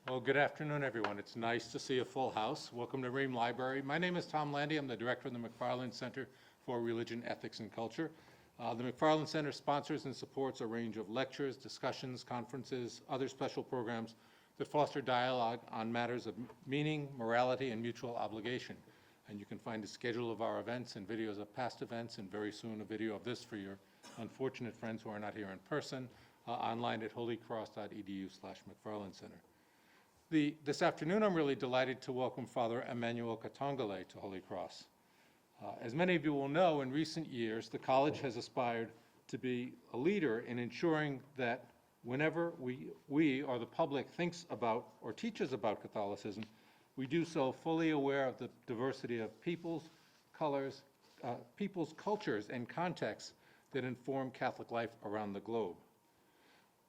Well, good afternoon, everyone. It's nice to see a full house. Welcome to Ream Library. My name is Tom Landy. I'm the director of the McFarland Center for Religion, Ethics, and Culture. The McFarland Center sponsors and supports a range of lectures, discussions, conferences, other special programs that foster dialogue on matters of meaning, morality, and mutual obligation. And you can find a schedule of our events and videos of past events, and very soon a video of this for your unfortunate friends who are not here in person, online at holycross.edu/McFarland Center. This afternoon, I'm really delighted to welcome Father Emmanuel Katongole to Holy Cross. As many of you will know, in recent years, the college has aspired to be a leader in ensuring that whenever we or the public thinks about or teaches about Catholicism, we do so fully aware of the diversity of peoples, colors, people's cultures and contexts that inform Catholic life around the globe.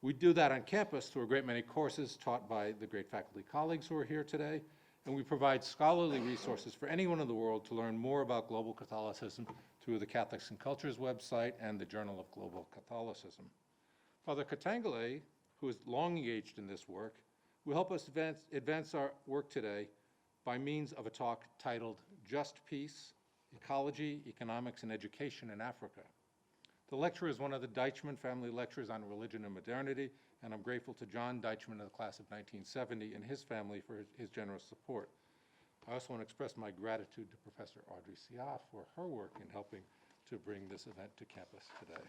We do that on campus through a great many courses taught by the great faculty colleagues who are here today, and we provide scholarly resources for anyone in the world to learn more about global Catholicism through the Catholics and Cultures website and the Journal of Global Catholicism. Father Katongole, who is long engaged in this work, will help us advance our work today by means of a talk titled Just Peace, Ecology, Economics, and Education in Africa. The lecture is one of the Deichmann family lectures on religion and modernity, and I'm grateful to John Deichmann of the class of 1970 and his family for his generous support. I also want to express my gratitude to Professor Audrey Siaf for her work in helping to bring this event to campus today.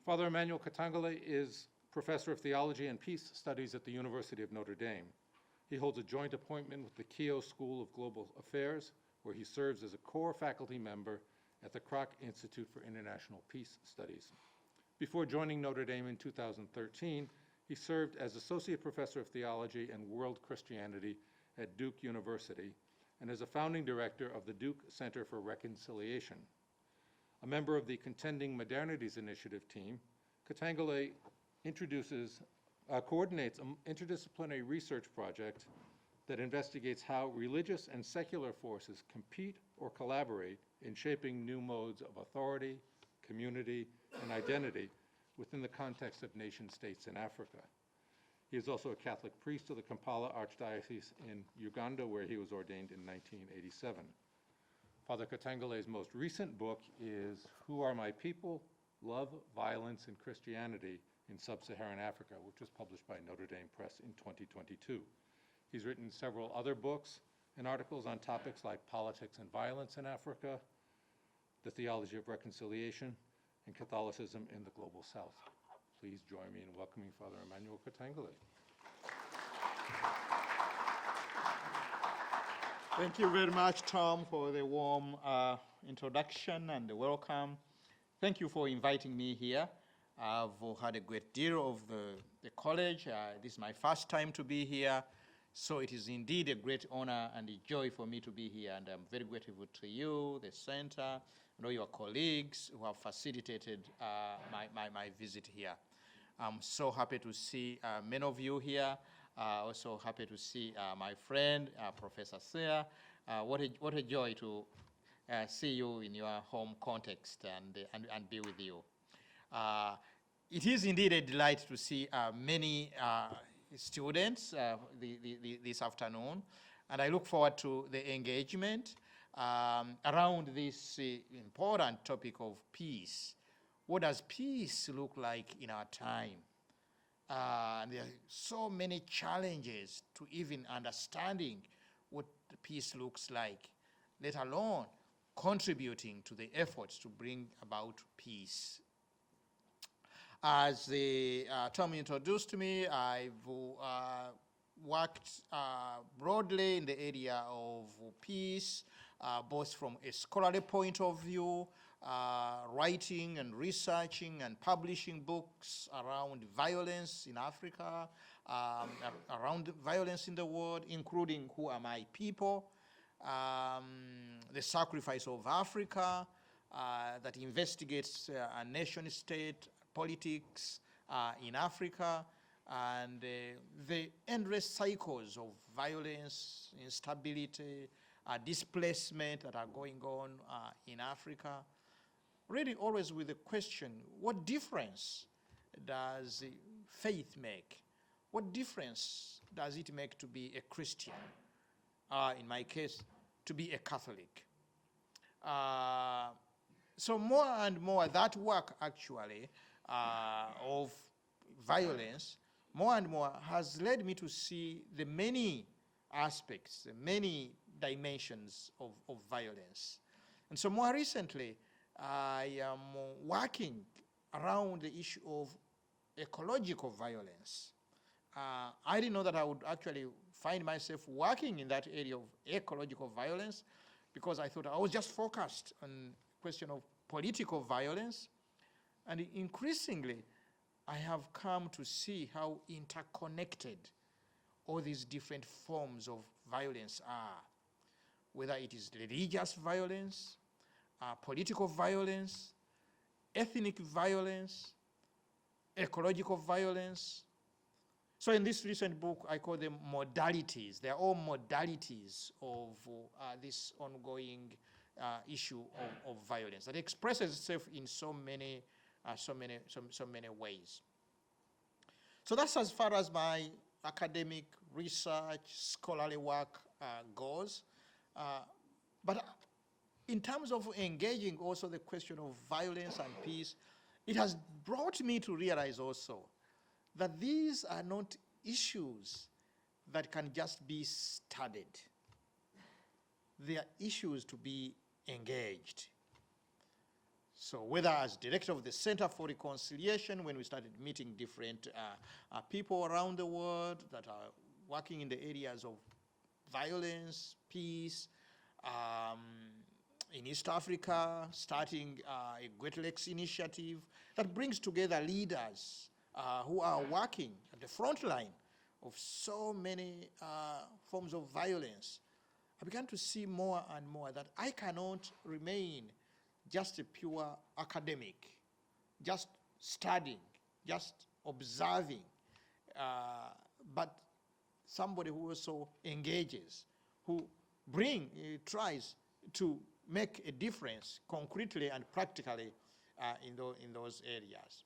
Father Emmanuel Katongole is Professor of Theology and Peace Studies at the University of Notre Dame. He holds a joint appointment with the Keough School of Global Affairs, where he serves as a core faculty member at the Kroc Institute for International Peace Studies. Before joining Notre Dame in 2013, he served as Associate Professor of Theology and World Christianity at Duke University and as a founding director of the Duke Center for Reconciliation. A member of the Contending Modernities Initiative team, Katongole coordinates an interdisciplinary research project that investigates how religious and secular forces compete or collaborate in shaping new modes of authority, community, and identity within the context of nation states in Africa. He is also a Catholic priest of the Kampala Archdiocese in Uganda, where he was ordained in 1987. Father Katongole's most recent book is Who Are My People? Love, Violence, and Christianity in Sub-Saharan Africa, which was published by Notre Dame Press in 2022. He's written several other books and articles on topics like politics and violence in Africa, the theology of reconciliation, and Catholicism in the Global South. Please join me in welcoming Father Emmanuel Katongole. Thank you very much, Tom, for the warm introduction and the welcome. Thank you for inviting me here. I've had a great deal of the college. This is my first time to be here. So it is indeed a great honor and a joy for me to be here, and I'm very grateful to you, the center, and all your colleagues who have facilitated my visit here. I'm so happy to see many of you here. Also happy to see my friend, Professor Sear. What a joy to see you in your home context and be with you. It is indeed a delight to see many students this afternoon, and I look forward to the engagement around this important topic of peace. What does peace look like in our time? There are so many challenges to even understanding what peace looks like, let alone contributing to the efforts to bring about peace. As Tom introduced me, I've worked broadly in the area of peace, both from a scholarly point of view, writing and researching and publishing books around violence in Africa, around violence in the world, including Who Are My People?, The Sacrifice of Africa, that investigates a nation-state politics in Africa, and the endless cycles of violence, instability, displacement that are going on in Africa. Really always with the question, what difference does faith make? What difference does it make to be a Christian? In my case, to be a Catholic. So more and more, that work actually of violence, more and more has led me to see the many aspects, the many dimensions of violence. And so more recently, I am working around the issue of ecological violence. I didn't know that I would actually find myself working in that area of ecological violence, because I thought I was just focused on the question of political violence. And increasingly, I have come to see how interconnected all these different forms of violence are, whether it is religious violence, political violence, ethnic violence, ecological violence. So in this recent book, I call them modalities. They are all modalities of this ongoing issue of violence that expresses itself in so many ways. So that's as far as my academic research, scholarly work goes. But in terms of engaging also the question of violence and peace, it has brought me to realize also that these are not issues that can just be studied. They are issues to be engaged. So whether as director of the Center for Reconciliation, when we started meeting different people around the world that are working in the areas of violence, peace, in East Africa, starting a Great Lakes initiative that brings together leaders who are working at the front line of so many forms of violence. I began to see more and more that I cannot remain just a pure academic, just studying, just observing, but somebody who also engages, who tries to make a difference concretely and practically in those areas.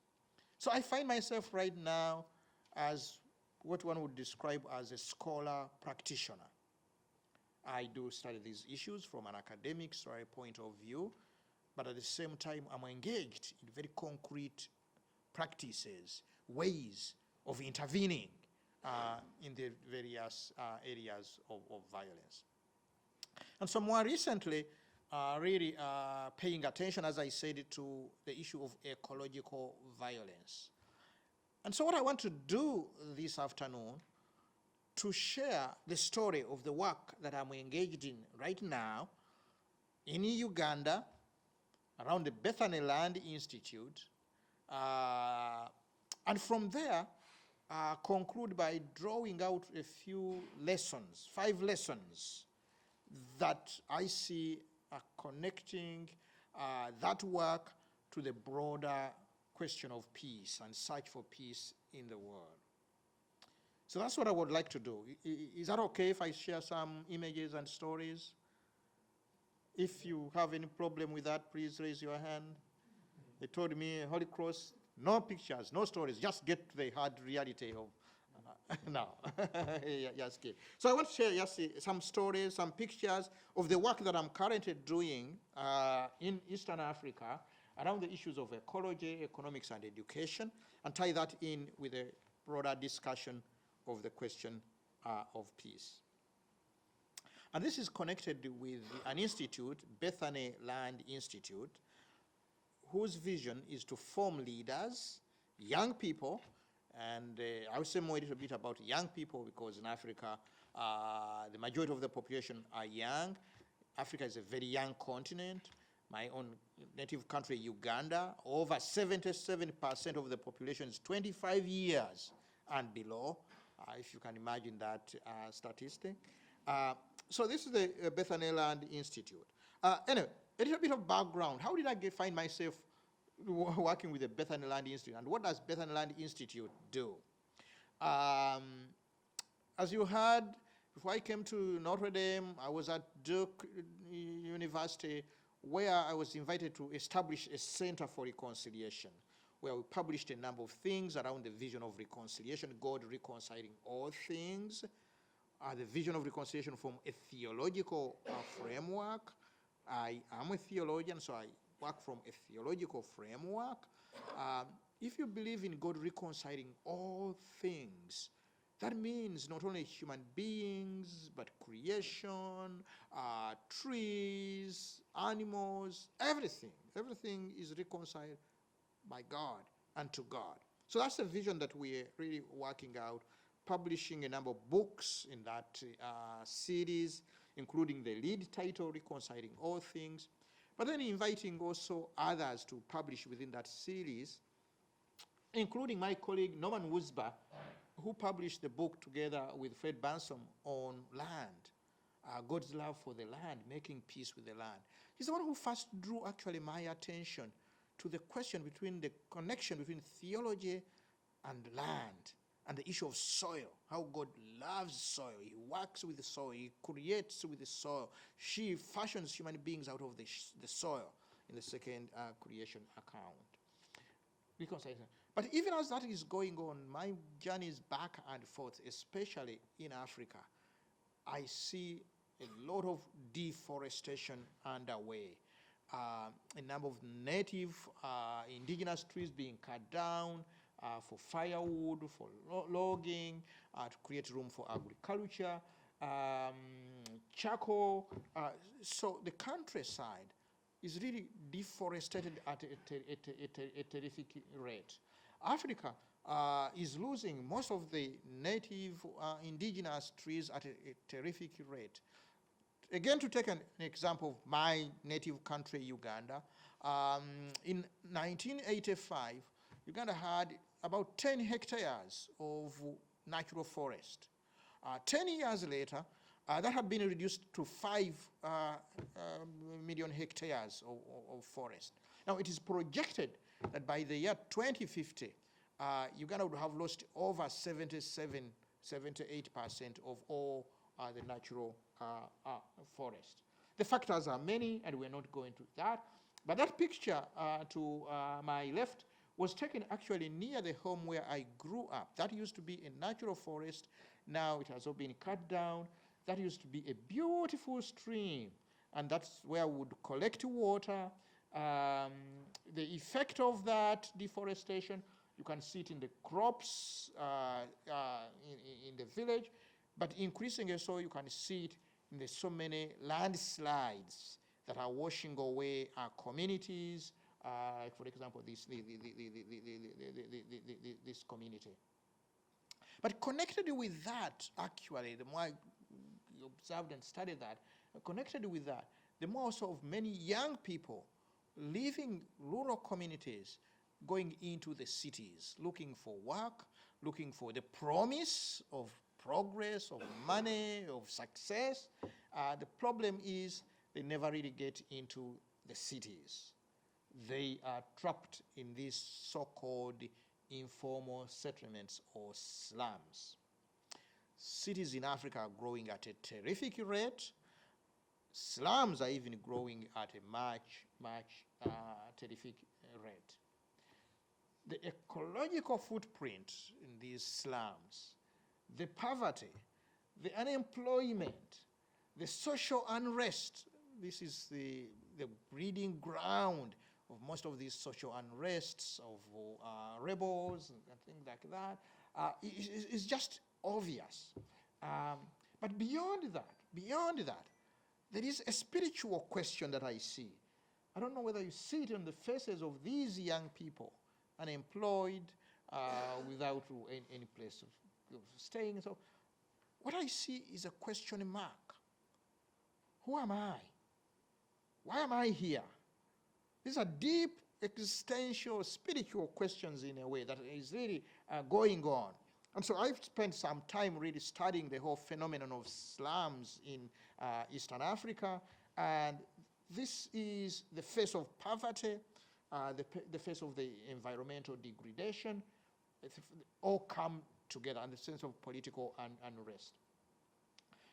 So I find myself right now as what one would describe as a scholar practitioner. I do study these issues from an academic story point of view, but at the same time, I'm engaged in very concrete practices, ways of intervening in the various areas of violence. And so more recently, really paying attention, as I said, to the issue of ecological violence. And so what I want to do this afternoon, to share the story of the work that I'm engaged in right now in Uganda, around the Bethany Land Institute, and from there, conclude by drawing out a few lessons, 5 lessons that I see connecting that work to the broader question of peace and search for peace in the world. So that's what I would like to do. Is that okay if I share some images and stories? If you have any problem with that, please raise your hand. They told me, Holy Cross, no pictures, no stories, just get to the hard reality of now. Yes, okay. So I want to share some stories, some pictures of the work that I'm currently doing in Eastern Africa around the issues of ecology, economics, and education, and tie that in with a broader discussion of the question of peace. And this is connected with an institute, Bethany Land Institute, whose vision is to form leaders, young people, and I will say more a little bit about young people because in Africa, the majority of the population are young. Africa is a very young continent. My own native country, Uganda, over 77% of the population is 25 years and below, if you can imagine that statistic. So this is the Bethany Land Institute. Anyway, a little bit of background. How did I find myself working with the Bethany Land Institute, and what does Bethany Land Institute do? As you heard, before I came to Notre Dame, I was at Duke University, where I was invited to establish a Center for Reconciliation, where we published a number of things around the vision of reconciliation, God reconciling all things, the vision of reconciliation from a theological framework. I am a theologian, so I work from a theological framework. If you believe in God reconciling all things, that means not only human beings, but creation, trees, animals, everything. Everything is reconciled by God and to God. So that's the vision that we're really working out, publishing a number of books in that series, including the lead title, Reconciling All Things, but then inviting also others to publish within that series, including my colleague Norman Woosber, who published the book together with Fred Bansom on land, God's love for the land, making peace with the land. He's the one who first drew actually my attention to the question between the connection between theology and land and the issue of soil, how God loves soil. He works with the soil, he creates with the soil. She fashions human beings out of the soil in the second creation account. Reconciliation. But even as that is going on, my journey is back and forth, especially in Africa. I see a lot of deforestation underway. A number of native indigenous trees being cut down for firewood, for logging, to create room for agriculture, charcoal. So the countryside is really deforested at a terrific rate. Africa is losing most of the native indigenous trees at a terrific rate. Again, to take an example of my native country, Uganda, in 1985, Uganda had about 10 hectares of natural forest. 10 years later, that had been reduced to 5 million hectares of forest. Now, it is projected that by the year 2050, Uganda would have lost over 78% of all the natural forest. The factors are many, and we're not going to that. But that picture to my left was taken actually near the home where I grew up. That used to be a natural forest. Now it has all been cut down. That used to be a beautiful stream, and that's where we would collect water. The effect of that deforestation, you can see it in the crops in the village, but increasingly so you can see it in the so many landslides that are washing away our communities. For example, this community. But connected with that, actually, the more I observed and studied that, connected with that, the more also of many young people leaving rural communities, going into the cities, looking for work, looking for the promise of progress, of money, of success. The problem is they never really get into the cities. They are trapped in these so-called informal settlements or slums. Cities in Africa are growing at a terrific rate. Slums are even growing at a much terrific rate. The ecological footprint in these slums, the poverty, the unemployment, the social unrest, this is the breeding ground of most of these social unrests, of rebels and things like that, is just obvious. But beyond that, there is a spiritual question that I see. I don't know whether you see it on the faces of these young people, unemployed, without any place of staying. So what I see is a question mark. Who am I? Why am I here? These are deep existential spiritual questions in a way that is really going on. And so I've spent some time really studying the whole phenomenon of slums in Eastern Africa. And this is the face of poverty, the face of the environmental degradation. All come together in the sense of political unrest.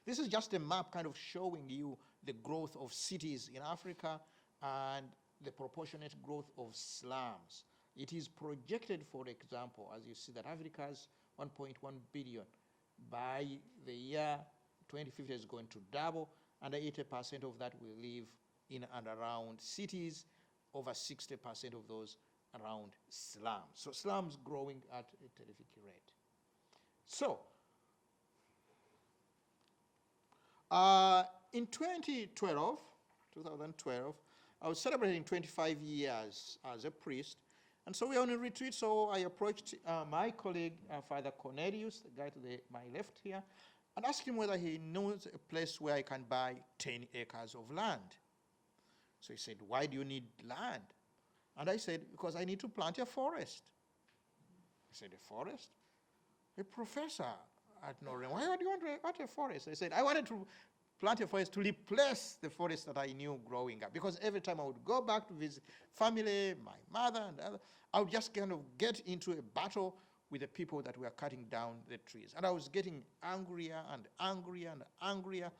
This is just a map kind of showing you the growth of cities in Africa and the proportionate growth of slums It is projected, for example, as you see, that Africa's 1.1 billion by the year 2050 is going to double, and 80% of that will live in and around cities, over 60% of those around slums. So slums growing at a terrific rate. So, in 2012, I was celebrating 25 years as a priest, and so we were on a retreat, so I approached my colleague, Father Cornelius, the guy to my left here, and asked him whether he knows a place where I can buy 10 acres of land. So he said, why do you need land? And I said, because I need to plant a forest. He said, a forest? A professor at Notre, why do you want a forest? I said, I wanted to plant a forest to replace the forest that I knew growing up. Because every time I would go back to visit family, my mother and others, I would just kind of get into a battle with the people that were cutting down the trees. And I was getting angrier and angrier and angrier.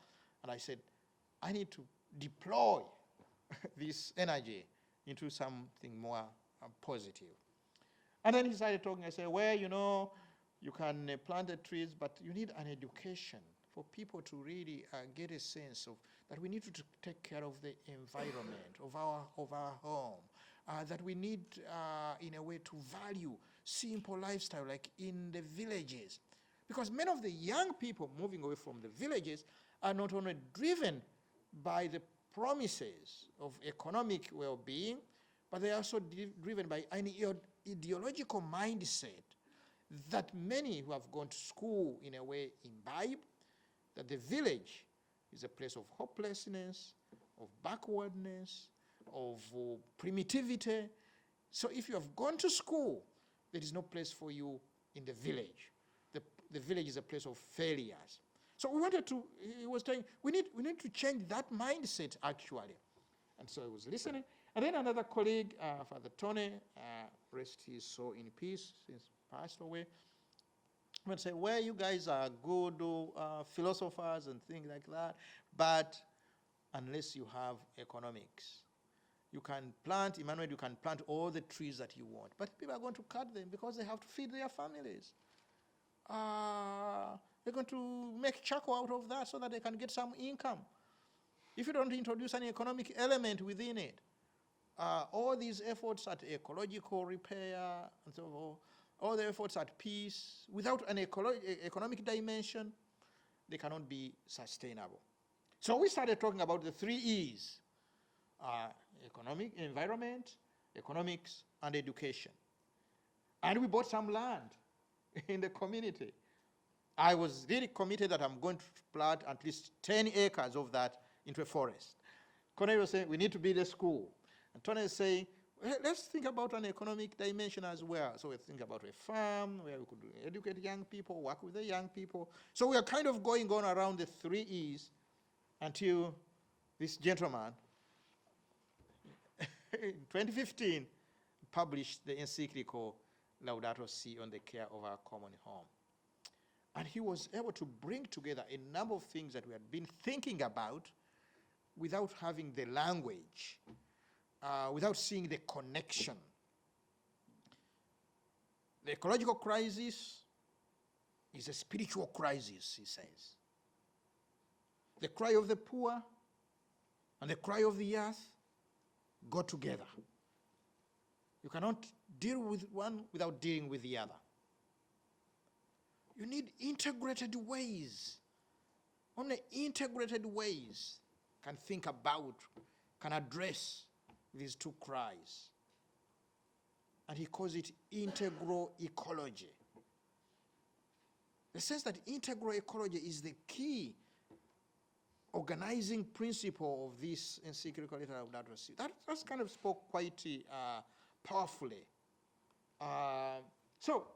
And I said, I need to deploy this energy into something more positive. And then he started talking. I said, well, you know, you can plant the trees, but you need an education for people to really get a sense of that we need to take care of the environment, of our home, that we need, in a way, to value simple lifestyle, like in the villages. Because many of the young people moving away from the villages are not only driven by the promises of economic well-being, but they are also driven by an ideological mindset that many who have gone to school, in a way, imbibe, that the village is a place of hopelessness, of backwardness, of primitivity. So if you have gone to school, there is no place for you in the village. The village is a place of failures. So we wanted to, he was saying, we need to change that mindset, actually. And so I was listening. And then another colleague, Father Tony, rest his soul in peace, since passed away, would say, well, you guys are good philosophers and things like that, but unless you have economics, you can plant, Emmanuel, you can plant all the trees that you want, but people are going to cut them because they have to feed their families. They're going to make charcoal out of that so that they can get some income. If you don't introduce an economic element within it, all these efforts at ecological repair and so on, all the efforts at peace, without an economic dimension, they cannot be sustainable. So we started talking about the 3 E's, economic, environment, economics, and education. And we bought some land in the community. I was really committed that I'm going to plant at least 10 acres of that into a forest. Cornelius was saying, we need to build a school. And Tony is saying, hey, let's think about an economic dimension as well. So we think about a farm where we could educate young people, work with the young people. So we are kind of going on around the 3 E's until this gentleman, in 2015, published the encyclical Laudato Si on the care of our common home. And he was able to bring together a number of things that we had been thinking about without having the language, without seeing the connection. The ecological crisis is a spiritual crisis, he says. The cry of the poor and the cry of the earth go together. You cannot deal with one without dealing with the other. You need integrated ways. Only integrated ways can think about, can address these 2 cries. And he calls it integral ecology. The sense that integral ecology is the key organizing principle of this encyclical letter of Laudato Si. That's kind of spoke quite powerfully. So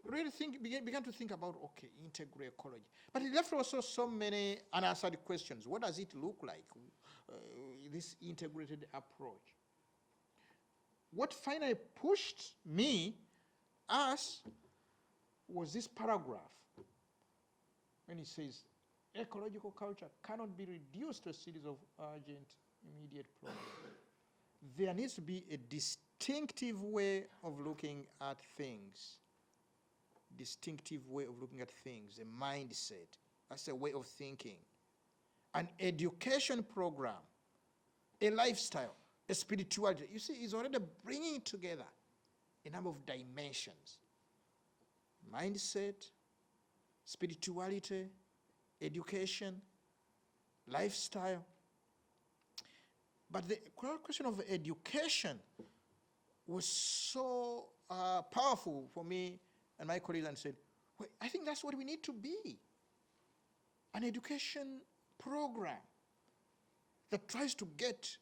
really began to think about, okay, integral ecology. But it left also so many unanswered questions. What does it look like, this integrated approach? What finally pushed us, was this paragraph when he says, ecological culture cannot be reduced to a series of urgent, immediate problems. there needs to be a distinctive way of looking at things. Distinctive way of looking at things, a mindset. That's a way of thinking. An education program, a lifestyle, a spirituality. You see, it's already bringing together a number of dimensions. Mindset, spirituality, education, lifestyle. But the question of education was so powerful for me and my colleagues, and said, well, I think that's what we need to be. An education program that tries to get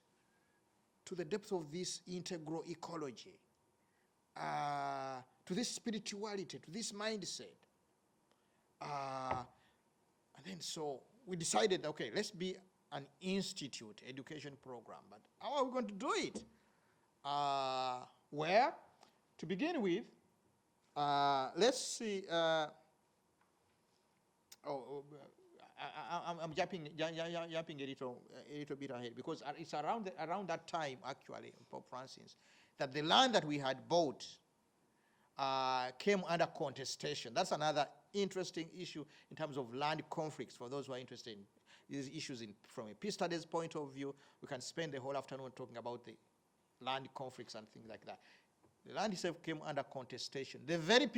to the depth of this integral ecology, to this spirituality, to this mindset. And then so we decided, okay, let's be an institute education program, but how are we going to do it? Where? To begin with, let's see. I'm jumping a little bit ahead, because it's around that time, actually, Pope Francis, that the land that we had bought came under contestation. That's another interesting issue in terms of land conflicts. For those who are interested in these issues from a peace studies point of view, we can spend the whole afternoon talking about the land conflicts and things like that. The land itself came under contestation. The very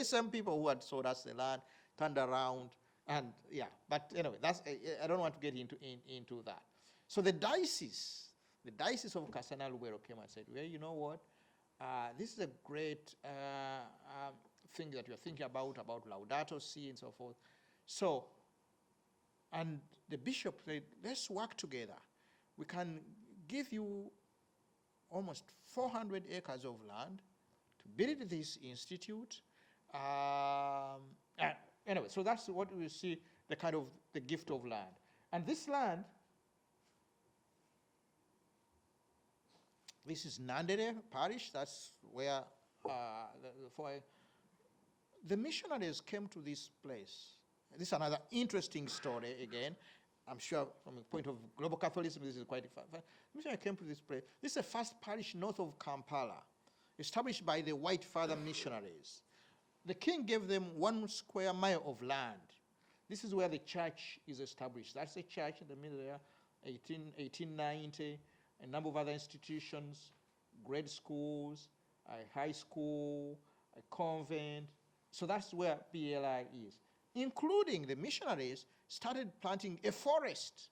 same people who had sold us the land turned around, and yeah. But anyway, I don't want to get into that. So the diocese of Kasana Lubero came and said, well, you know what? This is a great thing that you're thinking about Laudato Si and so forth. So, and the bishop said, let's work together. We can give you almost 400 acres of land to build this institute. Anyway, so that's what we see, the gift of land. And this land, this is Nandere parish. That's where the missionaries came to this place. This is another interesting story again. I'm sure from the point of global Catholicism, this is quite fun. The missionaries came to this place. This is the first parish north of Kampala, established by the White Father missionaries. The king gave them 1 square mile of land. This is where the church is established. That's the church in the middle there, 1890, a number of other institutions, grade schools, a high school, a convent. So that's where BLI is. Including the missionaries started planting a forest,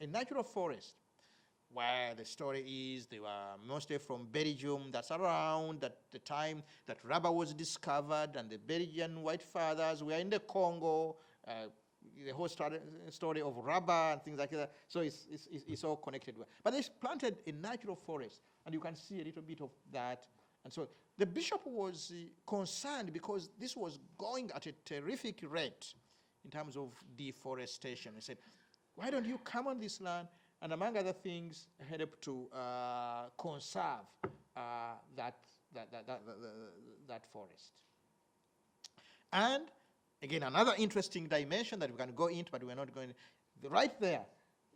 a natural forest, where the story is they were mostly from Belgium. That's around at the time that rubber was discovered, and the Belgian White Fathers were in the Congo. The whole story of rubber and things like that. So it's all connected. But they planted a natural forest, and you can see a little bit of that. And so the bishop was concerned because this was going at a terrific rate in terms of deforestation. He said, why don't you come on this land and, among other things, help to conserve that forest? And again, another interesting dimension that we can go into, but we're not going to. Right there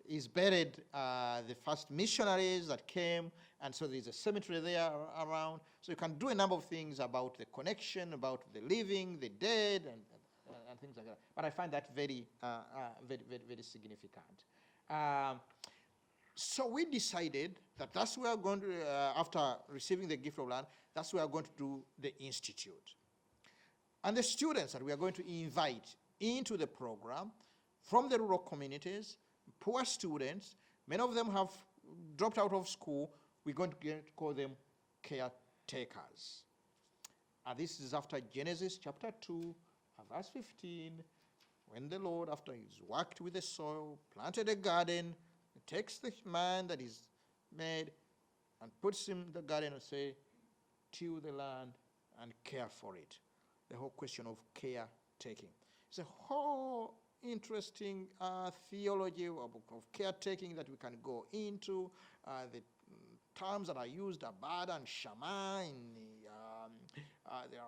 is buried the first missionaries that came, and so there's a cemetery there around. So you can do a number of things about the connection, about the living, the dead, and things like that. But I find that very significant. So we decided that that's where we're going to, after receiving the gift of land, that's where we're going to do the institute. And the students that we are going to invite into the program from the rural communities, poor students, many of them have dropped out of school, we're going to call them caretakers. And this is after Genesis chapter 2, verse 15, when the Lord, after he's worked with the soil, planted a garden, takes the man that he's made and puts him in the garden and say, till the land and care for it. The whole question of caretaking. It's a whole interesting theology of caretaking that we can go into. The terms that are used, abad and shama, in the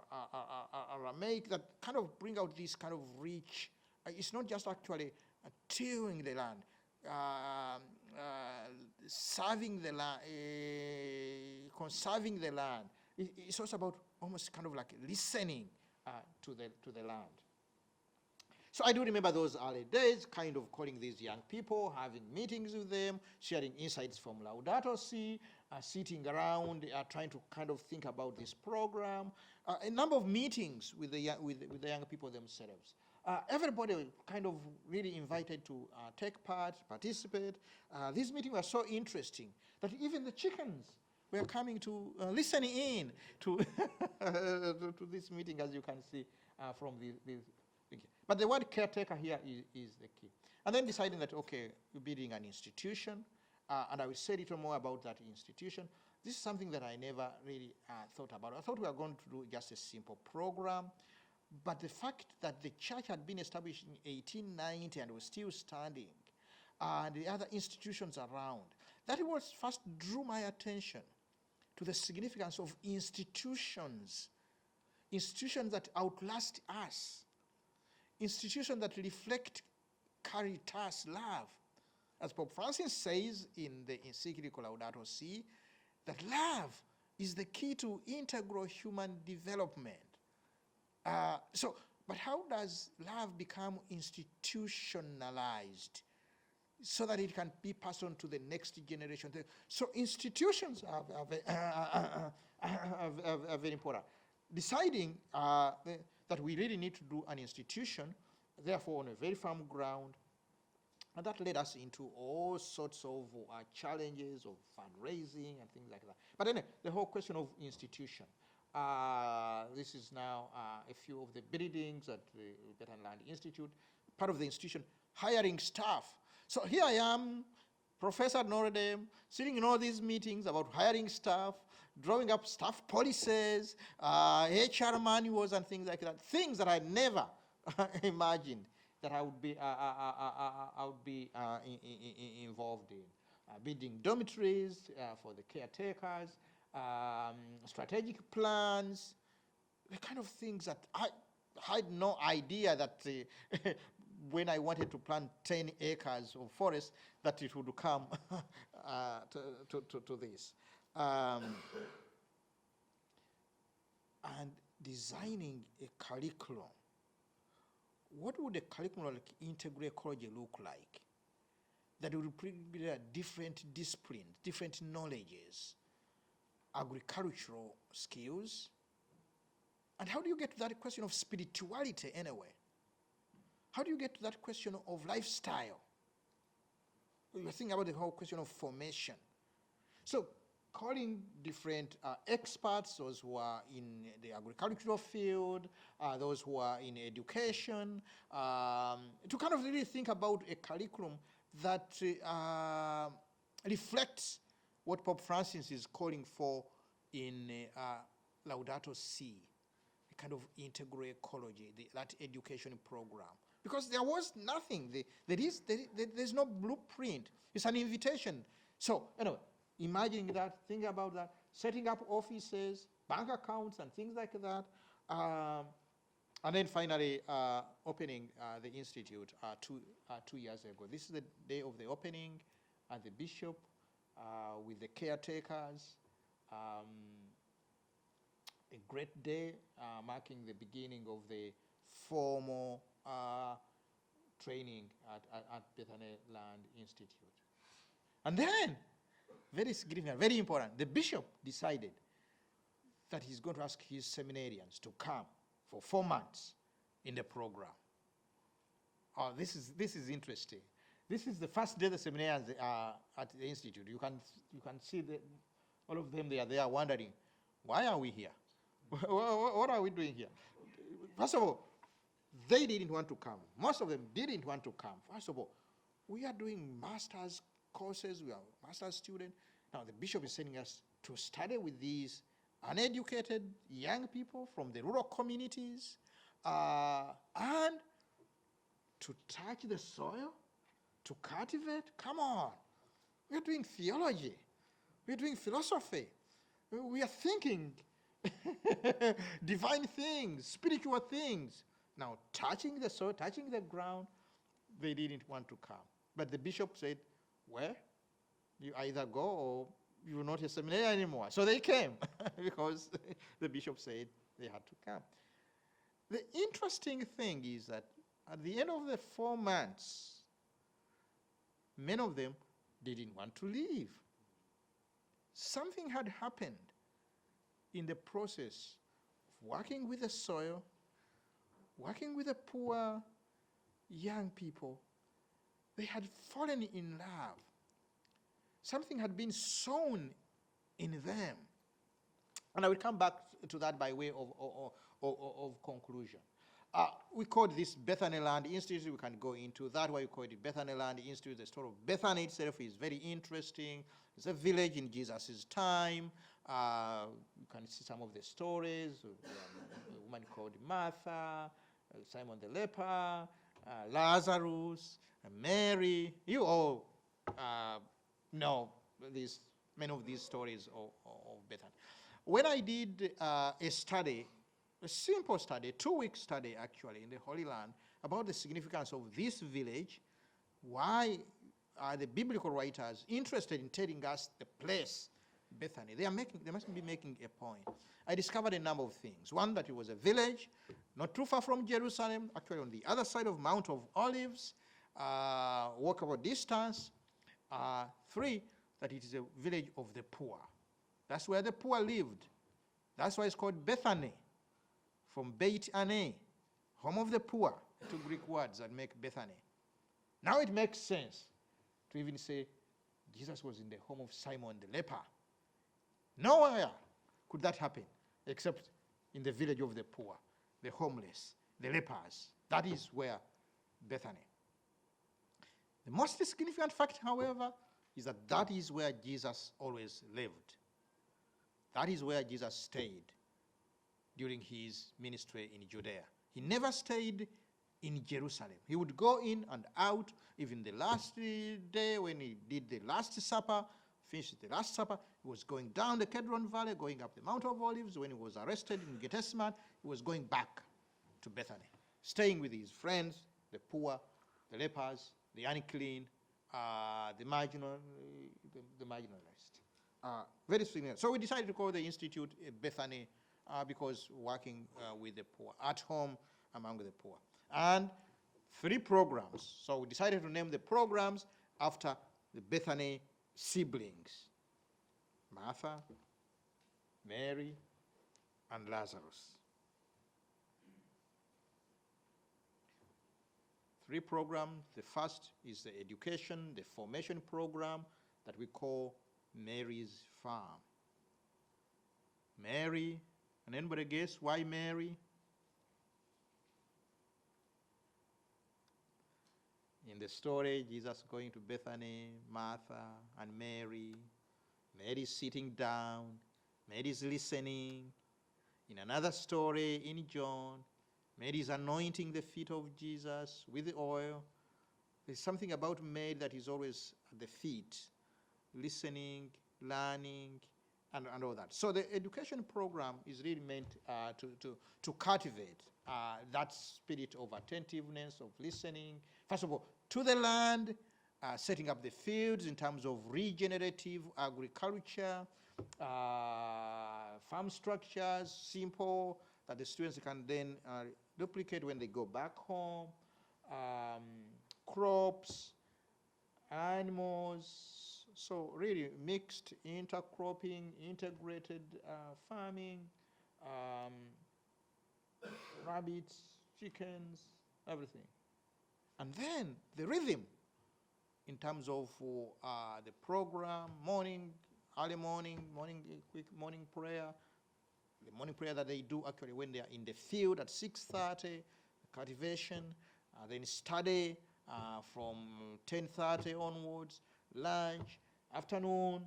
Aramaic, that kind of bring out this kind of rich, it's not just actually tilling the land. serving the land, conserving the land. It's also about almost kind of like listening to the land. So I do remember those early days, kind of calling these young people, having meetings with them, sharing insights from Laudato Si, sitting around, trying to kind of think about this program. A number of meetings with the young people themselves. Everybody kind of really invited to take part, participate. These meetings were so interesting that even the chickens were coming to listening in to, to this meeting, as you can see from the but the word caretaker here is the key. And then deciding that, okay, we're building an institution, and I will say a little more about that institution. This is something that I never really thought about. I thought we were going to do just a simple program, but the fact that the church had been established in 1890 and was still standing, and the other institutions around, that was first drew my attention to the significance of institutions that outlast us, institutions that reflect caritas, love. As Pope Francis says in the encyclical Laudato Si, that love is the key to integral human development. But how does love become institutionalized so that it can be passed on to the next generation? So institutions are very important. Deciding that we really need to do an institution, therefore on a very firm ground, and that led us into all sorts of challenges of fundraising and things like that. But anyway, the whole question of institution. This is now a few of the buildings at the Bethany Land Institute, part of the institution, hiring staff. So here I am, Professor at Notre Dame, sitting in all these meetings about hiring staff, drawing up staff policies, HR manuals and things like that, things that I never imagined that I would be involved in. Building dormitories for the caretakers, strategic plans, the kind of things that I had no idea that when I wanted to plant 10 acres of forest, that it would come to this. And designing a curriculum. What would a curriculum like integral ecology look like? That would bring different disciplines, different knowledges, agricultural skills. And how do you get to that question of spirituality anyway? How do you get to that question of lifestyle? You're thinking about the whole question of formation. So calling different experts, those who are in the agricultural field, those who are in education, to kind of really think about a curriculum that reflects what Pope Francis is calling for in Laudato Si, a kind of integral ecology, that education program. Because there was nothing, there's no blueprint, it's an invitation. So anyway, imagining that, thinking about that, setting up offices, bank accounts and things like that, and then finally opening the institute 2 years ago. This is the day of the opening, and the bishop with the caretakers. A great day marking the beginning of the formal training at Bethany Land Institute. And then, very significant, very important, the bishop decided that he's going to ask his seminarians to come for 4 months in the program. Oh, this is interesting. This is the first day the seminarians are at the institute. You can see all of them, they are there wondering, why are we here? What are we doing here? First of all, they didn't want to come. Most of them didn't want to come. First of all, we are doing master's courses, we are master's students. Now the bishop is sending us to study with these uneducated young people from the rural communities and to touch the soil, to cultivate. Come on. We are doing theology. We are doing philosophy. We are thinking divine things, spiritual things. Now, touching the soil, touching the ground, they didn't want to come. But the bishop said, well, you either go or you're not a seminary anymore. So they came because the bishop said they had to come. The interesting thing is that at the end of the 4 months, many of them didn't want to leave. Something had happened in the process of working with the soil, working with the poor young people. They had fallen in love. Something had been sown in them. And I will come back to that by way of conclusion. We called this Bethany Land Institute. We can go into that, why we call it Bethany Land Institute. The story of Bethany itself is very interesting. It's a village in Jesus' time. You can see some of the stories. A woman called Martha, Simon the leper, Lazarus, Mary. You all know many of these stories of Bethany. When I did a study, a simple study, 2-week study actually in the Holy Land about the significance of this village, why are the biblical writers interested in telling us the place, Bethany? They must be making a point. I discovered a number of things. One, that it was a village, not too far from Jerusalem, actually on the other side of Mount of Olives, walkable distance. 3, that it is a village of the poor. That's where the poor lived. That's why it's called Bethany, from Beit Ane, home of the poor, 2 Greek words that make Bethany. Now it makes sense to even say Jesus was in the home of Simon the leper. Nowhere could that happen except in the village of the poor, the homeless, the lepers. That is where Bethany. The most significant fact, however, is that that is where Jesus always lived. That is where Jesus stayed during his ministry in Judea. He never stayed in Jerusalem. He would go in and out. Even the last day when he did the Last Supper, finished the Last Supper, he was going down the Kedron Valley, going up the Mount of Olives. When he was arrested in Gethsemane, he was going back to Bethany, staying with his friends, the poor, the lepers, the unclean, the marginalized. Very significant. So we decided to call the institute Bethany because working with the poor, at home among the poor. And 3 programs. So we decided to name the programs after the Bethany siblings, Martha, Mary, and Lazarus. 3 programs. The first is the education, the formation program that we call Mary's Farm. Mary, and anybody guess why Mary? In the story, Jesus going to Bethany, Martha and Mary. Mary's sitting down, Mary's listening. In another story in John, Mary's anointing the feet of Jesus with the oil. There's something about Mary that is always at the feet, listening, learning, and all that. So the education program is really meant to cultivate that spirit of attentiveness, of listening. First of all, to the land, setting up the fields in terms of regenerative agriculture, farm structures, simple, that the students can then duplicate when they go back home, crops, animals, so really mixed intercropping, integrated farming, rabbits, chickens, everything. And then the rhythm in terms of the program, early morning, quick morning prayer, the morning prayer that they do actually when they are in the field at 6:30, cultivation, then study from 10:30 onwards, lunch, afternoon,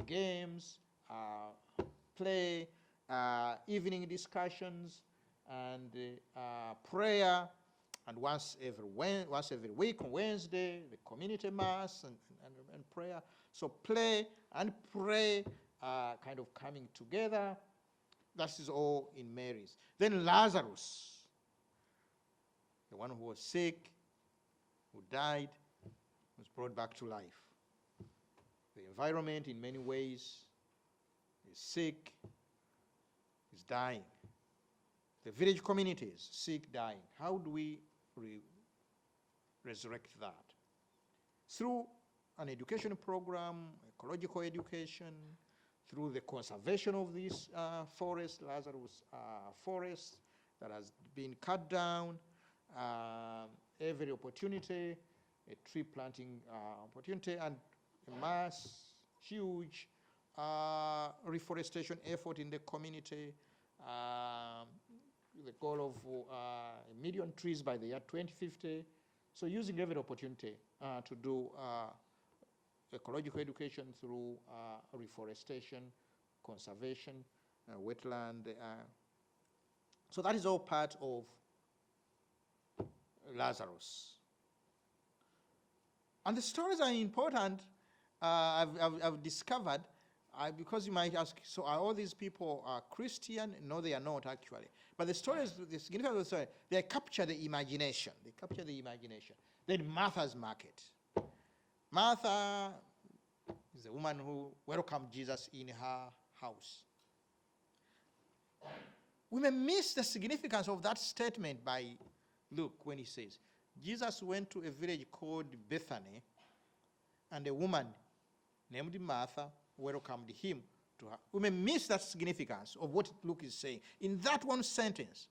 games, play, evening discussions, and prayer, and once every week on Wednesday, the community mass and prayer. So play and pray kind of coming together. That is all in Mary's. Then Lazarus, the one who was sick, who died, was brought back to life. The environment, in many ways, is sick, is dying. The village communities, sick, dying. How do we resurrect that? Through an education program, ecological education, through the conservation of this forest, Lazarus forest that has been cut down, every opportunity, a tree planting opportunity, and a mass, huge reforestation effort in the community, the goal of 1 million trees by the year 2050. So using every opportunity to do ecological education through reforestation, conservation, wetland. So that is all part of Lazarus. And the stories are important, I've discovered, because you might ask, so are all these people Christian? No, they are not actually. But the stories, the significance of the story, they capture the imagination. They capture the imagination. Then Martha's market. Martha is the woman who welcomed Jesus in her house. We may miss the significance of that statement by Luke when he says, Jesus went to a village called Bethany, and a woman named Martha welcomed him to her. We may miss that significance of what Luke is saying in that one sentence.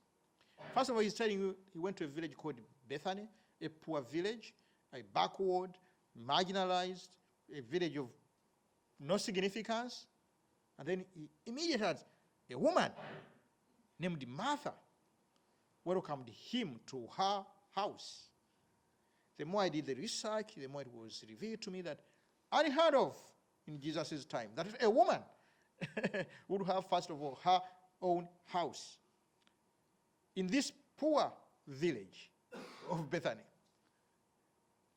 First of all, he's telling you he went to a village called Bethany, a poor village, a backward, marginalized, a village of no significance. And then he immediately adds, a woman named Martha welcomed him to her house. The more I did the research, the more it was revealed to me that unheard of in Jesus' time, that a woman would have, first of all, her own house in this poor village of Bethany,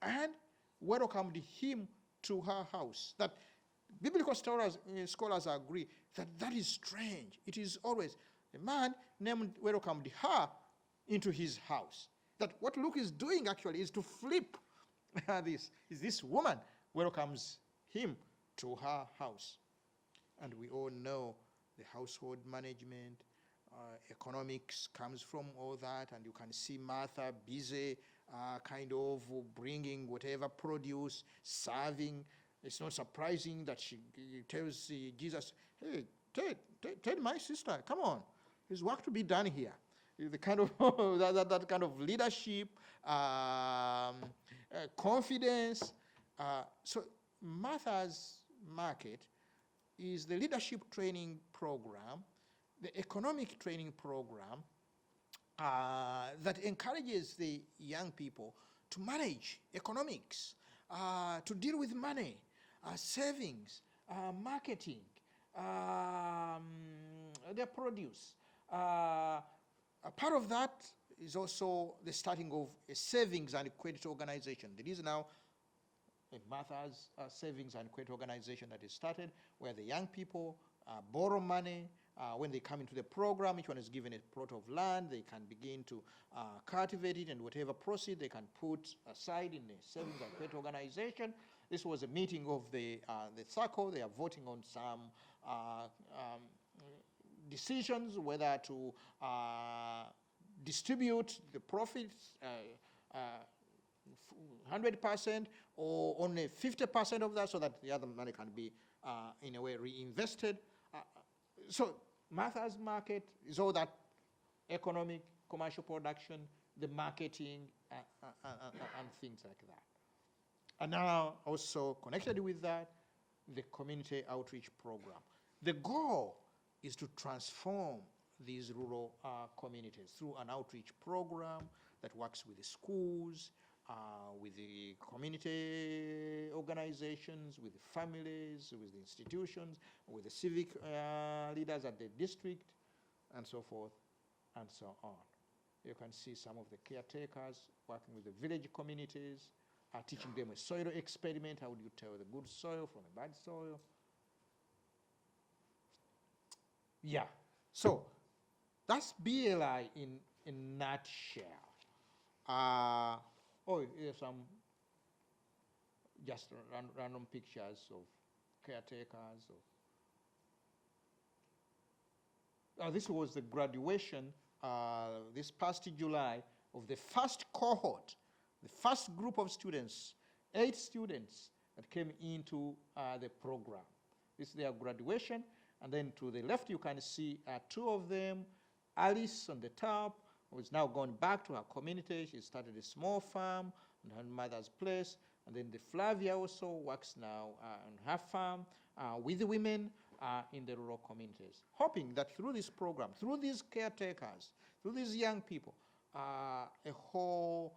and welcomed him to her house. That biblical scholars agree that that is strange. It is always a man named welcomed her into his house. That what Luke is doing actually is to flip this. Is this woman welcomes him to her house. And we all know the household management, economics comes from all that, and you can see Martha busy kind of bringing whatever produce, serving. It's not surprising that she tells Jesus, hey, tell my sister, come on, there's work to be done here. The kind of that kind of leadership, confidence. So Martha's Market is the leadership training program, the economic training program that encourages the young people to manage economics, to deal with money, savings, marketing, their produce. A part of that is also the starting of a savings and credit organization. There is now a Martha's savings and credit organization that is started, where the young people borrow money. When they come into the program, each one is given a plot of land. They can begin to cultivate it, and whatever proceed they can put aside in the savings and credit organization. This was a meeting of the circle. They are voting on some decisions, whether to distribute the profits 100% or only 50% of that, so that the other money can be in a way reinvested. So Martha's Market is all that economic, commercial production, the marketing, and things like that. And now also connected with that, the community outreach program. The goal is to transform these rural communities through an outreach program that works with the schools, with the community organizations, with the families, with the institutions, with the civic leaders at the district, and so forth, and so on. You can see some of the caretakers working with the village communities, teaching them a soil experiment. How would you tell the good soil from the bad soil? Yeah, so that's BLI in a nutshell. Here's some just random pictures of caretakers. This was the graduation this past July of the first cohort, the first group of students, 8 students that came into the program. This is their graduation. And then to the left, you can see 2 of them. Alice on the top, who is now gone back to her community. She started a small farm on her mother's place. And then the Flavia also works now on her farm with the women in the rural communities, hoping that through this program, through these caretakers, through these young people, a whole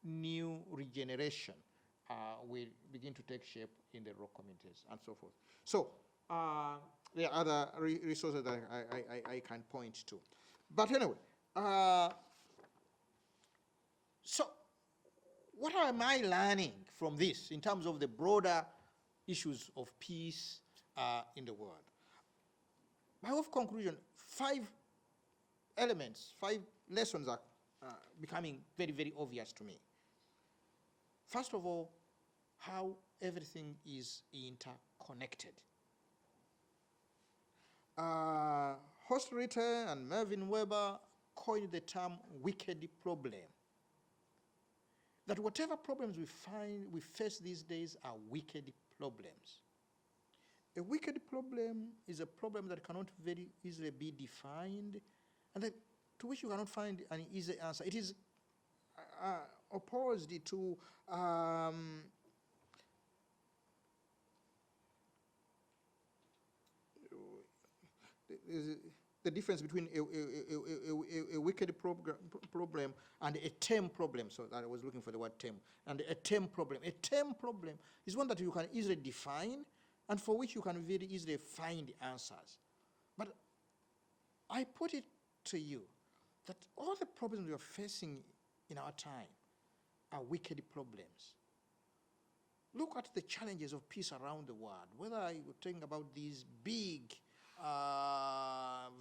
new regeneration will begin to take shape in the rural communities and so forth. So there are other resources that I can point to. But anyway, so what am I learning from this in terms of the broader issues of peace in the world? By way of conclusion, 5 elements, 5 lessons are becoming very, very obvious to me. First of all, how everything is interconnected. Horst Ritter and Melvin Weber coined the term wicked problem. That whatever problems we face these days are wicked problems. A wicked problem is a problem that cannot very easily be defined, and that, to which you cannot find an easy answer. It is opposed to the difference between a wicked problem and a tame problem. So I was looking for the word tame. And a tame problem. A tame problem is one that you can easily define and for which you can very easily find answers. But I put it to you that all the problems we are facing in our time are wicked problems. Look at the challenges of peace around the world, whether you're talking about these big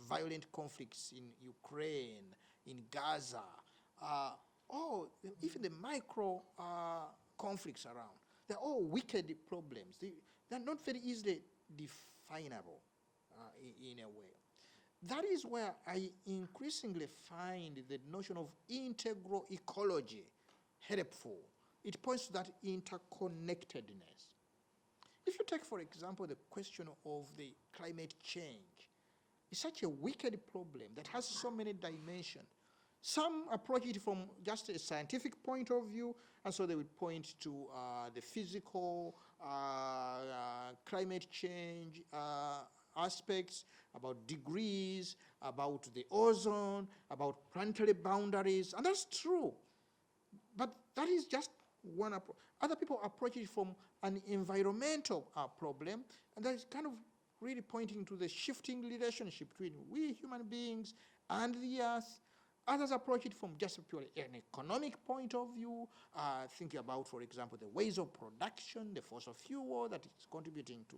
violent conflicts in Ukraine, in Gaza, or even the micro conflicts around. They're all wicked problems. They're not very easily definable in a way. That is where I increasingly find the notion of integral ecology helpful. It points to that interconnectedness. If you take, for example, the question of the climate change, it's such a wicked problem that has so many dimensions. Some approach it from just a scientific point of view, and so they would point to the physical climate change aspects, about degrees, about the ozone, about planetary boundaries, and that's true. But that is just one approach. Other people approach it from an environmental problem, and that is kind of really pointing to the shifting relationship between we human beings and the earth. Others approach it from just purely an economic point of view, thinking about, for example, the ways of production, the fossil fuel that is contributing to.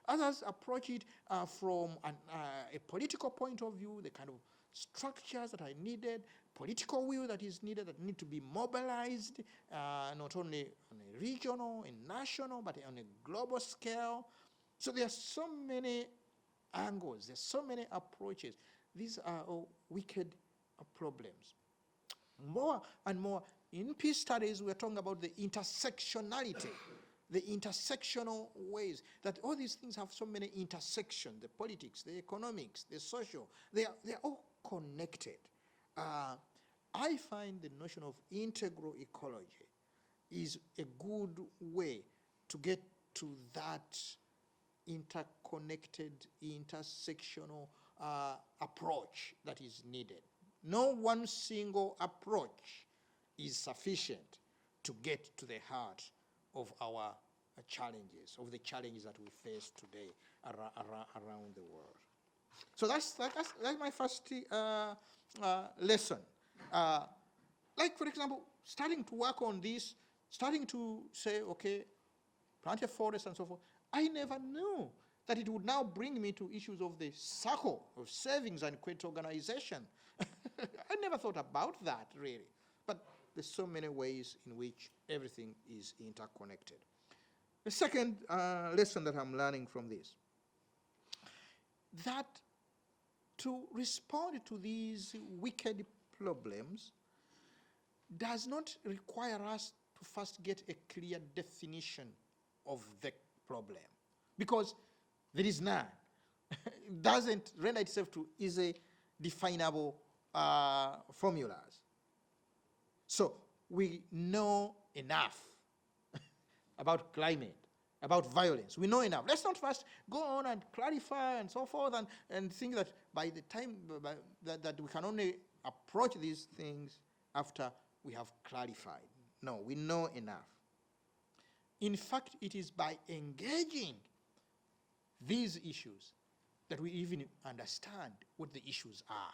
Others approach it from a political point of view, the kind of structures that are needed, political will that is needed, that need to be mobilized, not only on a regional and national, but on a global scale. So there are so many angles, there's so many approaches. These are all wicked problems. More and more, in peace studies, we're talking about the intersectionality, the intersectional ways, that all these things have so many intersections, the politics, the economics, the social, they're all connected. I find the notion of integral ecology is a good way to get to that interconnected, intersectional approach that is needed. No one single approach is sufficient to get to the heart of our challenges, of the challenges that we face today around the world. So that's my first lesson. Like, for example, starting to work on this, starting to say, okay, plant a forest and so forth, I never knew that it would now bring me to issues of the circle of savings and credit organization. I never thought about that, really. But there's so many ways in which everything is interconnected. The second lesson that I'm learning from this, that to respond to these wicked problems does not require us to first get a clear definition of the problem, because there is none. It doesn't render itself to easy definable formulas. So we know enough about climate, about violence. We know enough. Let's not first go on and clarify and so forth and think that by the time that we can only approach these things after we have clarified. No, we know enough. In fact, it is by engaging these issues that we even understand what the issues are.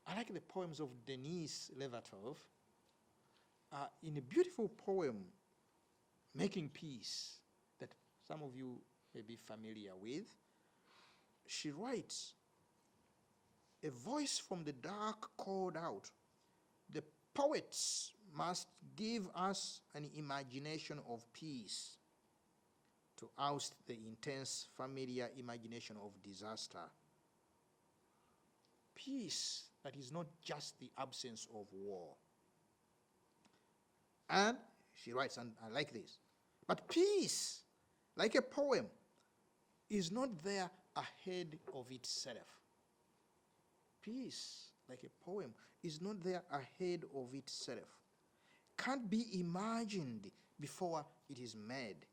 I like the poems of Denis Levertov. In a beautiful poem, Making Peace, that some of you may be familiar with, she writes, "A voice from the dark called out, the poets must give us an imagination of peace to oust the intense familiar imagination of disaster. Peace that is not just the absence of war." And she writes, and I like this, "But peace, like a poem, is not there ahead of itself." Peace, like a poem, is not there ahead of itself. Can't be imagined before it is made.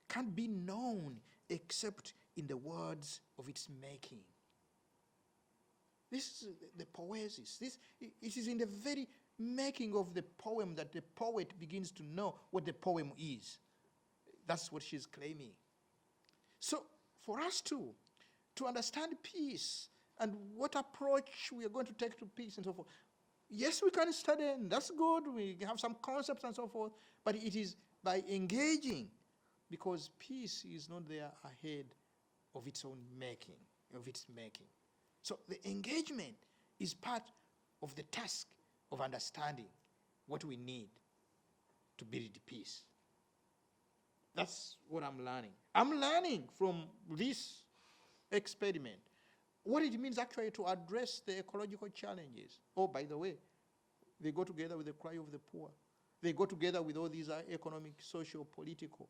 Can't be known except in the words of its making. This is the poesis. It is in the very making of the poem that the poet begins to know what the poem is. That's what she's claiming. So for us to understand peace and what approach we are going to take to peace and so forth, yes, we can study, and that's good. We have some concepts and so forth, but it is by engaging, because peace is not there ahead of its own making, of its making. So the engagement is part of the task of understanding what we need to build peace. That's what I'm learning. I'm learning from this experiment what it means actually to address the ecological challenges. Oh, by the way, they go together with the cry of the poor. They go together with all these economic, social, political.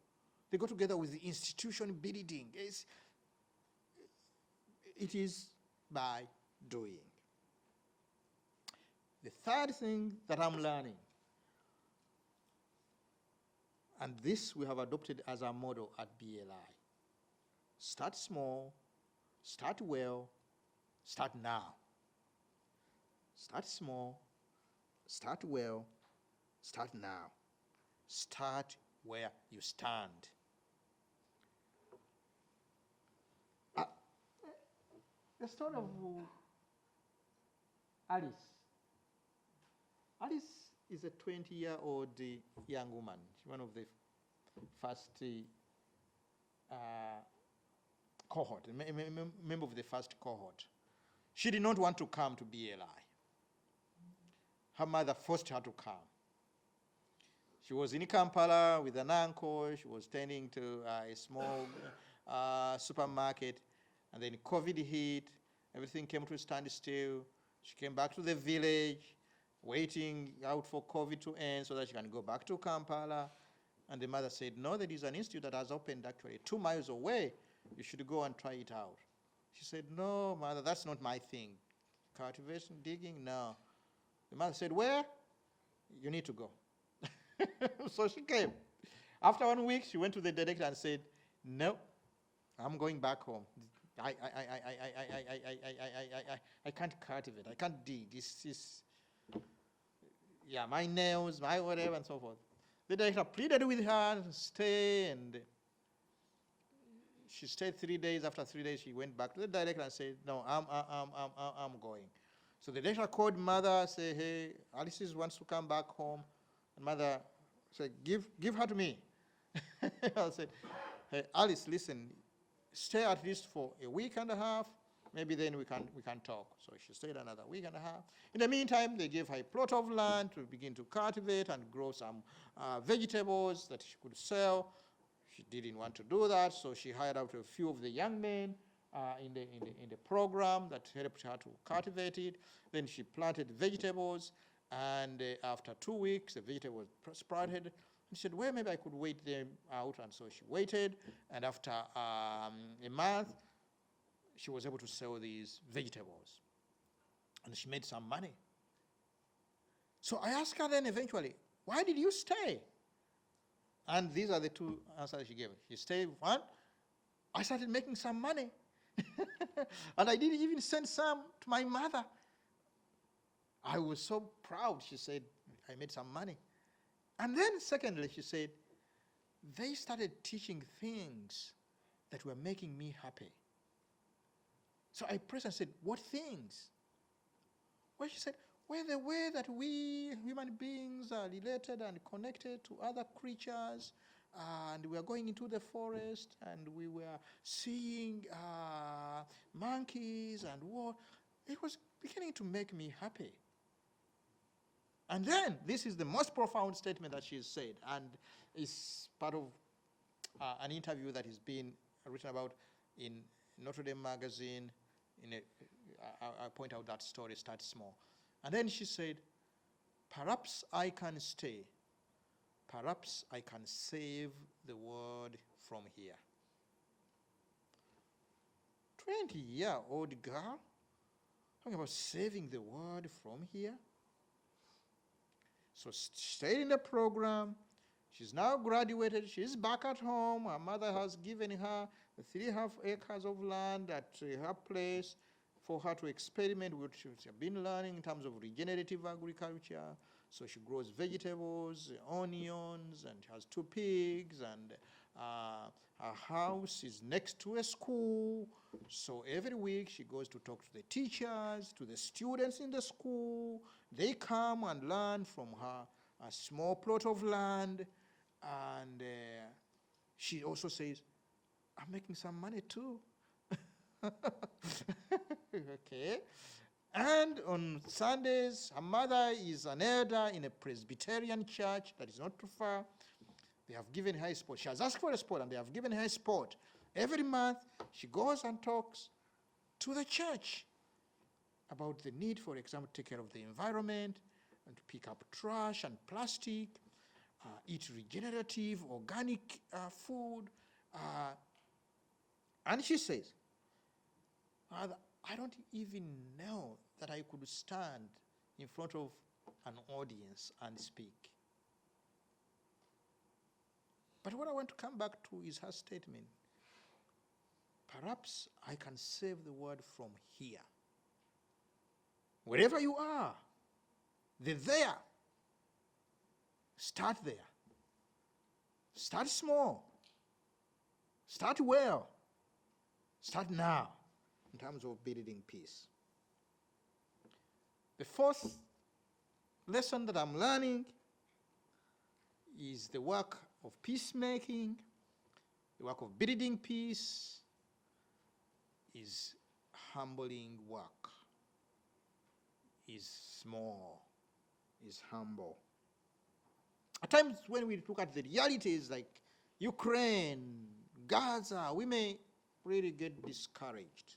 They go together with the institution building. It is by doing. The third thing that I'm learning, and this we have adopted as our model at BLI: start small, start well, start now. Start small, start well, start now. Start where you stand. The story of Alice. Alice is a 20-year-old young woman. She's one of the first cohort, a member of the first cohort. She did not want to come to BLI. Her mother forced her to come. She was in Kampala with an uncle. She was tending to a small supermarket, and then COVID hit. Everything came to a standstill. She came back to the village, waiting out for COVID to end so that she can go back to Kampala. And the mother said, "No, there is an institute that has opened actually 2 miles away. You should go and try it out." She said, "No, mother, that's not my thing. Cultivation, digging, no." The mother said, "Where? You need to go." So she came. After 1 week, she went to the director and said, "No, I'm going back home. I can't cultivate. I can't dig. This is, my nails, my whatever, and so forth." The director pleaded with her to stay, and she stayed 3 days. After 3 days, she went back to the director and said, "No, I'm going." So the director called mother, said, "Hey, Alice wants to come back home." And mother said, give her to me." I said, "Hey, Alice, listen, stay at least for a week and a half. maybe then we can talk. So she stayed another week and a half. In the meantime, they gave her a plot of land to begin to cultivate and grow some vegetables that she could sell. She didn't want to do that, so she hired out a few of the young men in the program that helped her to cultivate it. Then she planted vegetables, and after 2 weeks, the vegetables sprouted. And she said, well, maybe I could wait them out, and so she waited, and after a month, she was able to sell these vegetables, and she made some money. So I asked her then eventually, why did you stay? And these are the two answers she gave. She stayed, one, I started making some money. And I didn't even send some to my mother. I was so proud, she said, I made some money. And then secondly, she said, they started teaching things that were making me happy. So I pressed and said, what things? Well, she said, well, the way that we human beings are related and connected to other creatures, and we are going into the forest, and we were seeing monkeys and what. It was beginning to make me happy. And then, this is the most profound statement that she said, and is part of an interview that is being written about in Notre magazine. I point out that story, Start Small. And then she said, perhaps I can stay. Perhaps I can save the world from here. 20-year-old girl talking about saving the world from here. So stayed in the program. She's now graduated. She's back at home. Her mother has given her 3.5 acres of land at her place for her to experiment with. She's been learning in terms of regenerative agriculture. So she grows vegetables, onions, and she has 2 pigs, and her house is next to a school. So every week she goes to talk to the teachers, to the students in the school. They come and learn from her a small plot of land. And she also says, I'm making some money too. Okay. And on Sundays, her mother is an elder in a Presbyterian church that is not too far. They have given her a spot. She has asked for a spot, and they have given her a spot. Every month, she goes and talks to the church about the need, for example, to take care of the environment and to pick up trash and plastic, eat regenerative, organic food. And she says, I don't even know that I could stand in front of an audience and speak. But what I want to come back to is her statement. Perhaps I can save the world from here. Wherever you are, there. Start there. Start small. Start well. Start now in terms of building peace. The fourth lesson that I'm learning is the work of peacemaking, the work of building peace is humbling work, is small, is humble. At times when we look at the realities like Ukraine, Gaza, we may really get discouraged.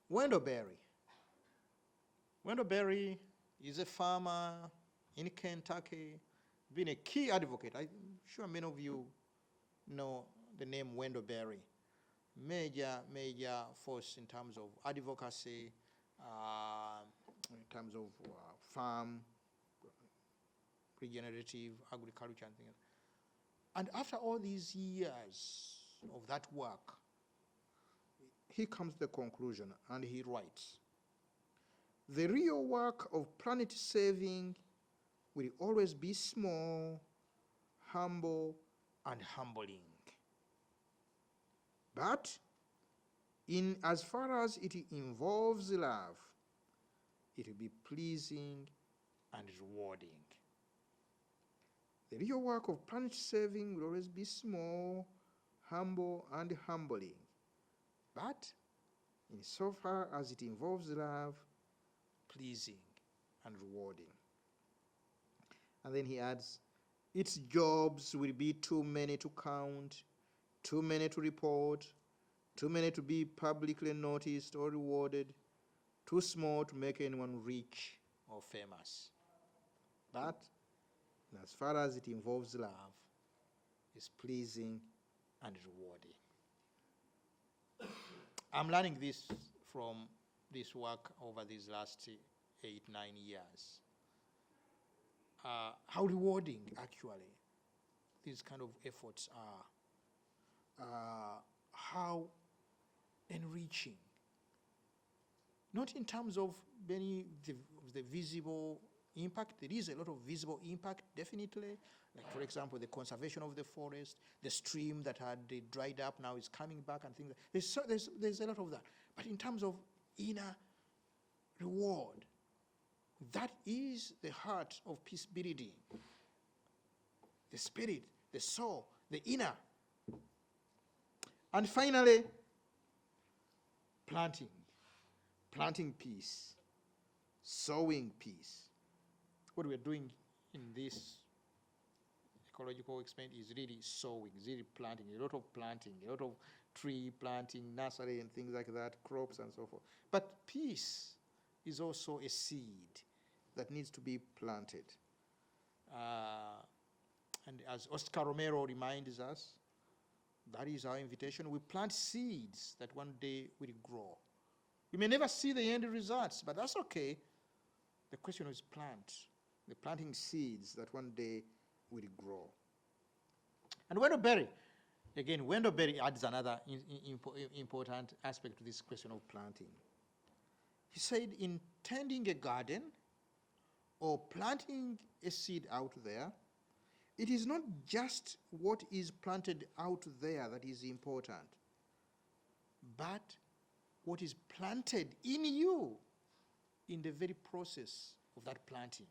Wendell Berry is a farmer in Kentucky, been a key advocate. I'm sure many of you know the name Wendell Berry. Major force in terms of advocacy, in terms of farm, regenerative agriculture and things. And after all these years of that work, he comes to the conclusion and he writes, the real work of planet saving will always be small, humble, and humbling. But in as far as it involves love, it will be pleasing and rewarding. The real work of planet saving will always be small, humble, and humbling. But insofar as it involves love, pleasing, and rewarding. And then he adds, its jobs will be too many to count, too many to report, too many to be publicly noticed or rewarded, too small to make anyone rich or famous. But as far as it involves love, it's pleasing and rewarding. I'm learning this from this work over these last 8-9 years. How rewarding, actually, these kind of efforts are. How enriching. Not in terms of the visible impact. There is a lot of visible impact, definitely. Like, for example, the conservation of the forest, the stream that had dried up now is coming back and things like that. There's a lot of that. But in terms of inner reward, that is the heart of peace building. The spirit, the soul, the inner. And finally, planting peace, sowing peace. What we're doing in this ecological experiment is really sowing, is really planting, a lot of tree planting, nursery and things like that, crops and so forth. But peace is also a seed that needs to be planted. And as Oscar Romero reminds us, that is our invitation. We plant seeds that one day will grow. We may never see the end results, but that's okay. The question is the planting seeds that one day will grow. And Wendell Berry adds another important aspect to this question of planting. He said, in tending a garden or planting a seed out there, it is not just what is planted out there that is important, but what is planted in you in the very process of that planting.